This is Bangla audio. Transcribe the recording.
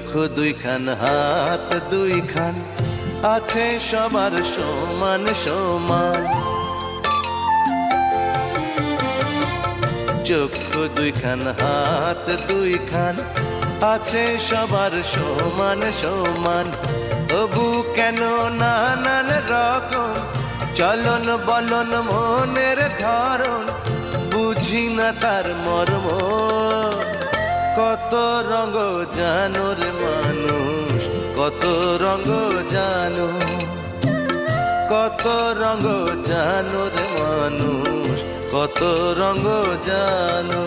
চক্ষু দুইখান, হাত দুইখান, আছে সবার সমান সমান। চক্ষু দুইখান, হাত দুইখান, আছে সবার সমান সমান। তবু কেন নানান রকম চলন বলন মনের ধরন, বুঝি না তার মর্ম। কত রঙ জানো রে মানুষ, কত রঙ জানো, কত রঙ জানো রে মানুষ, কত রঙ জানো।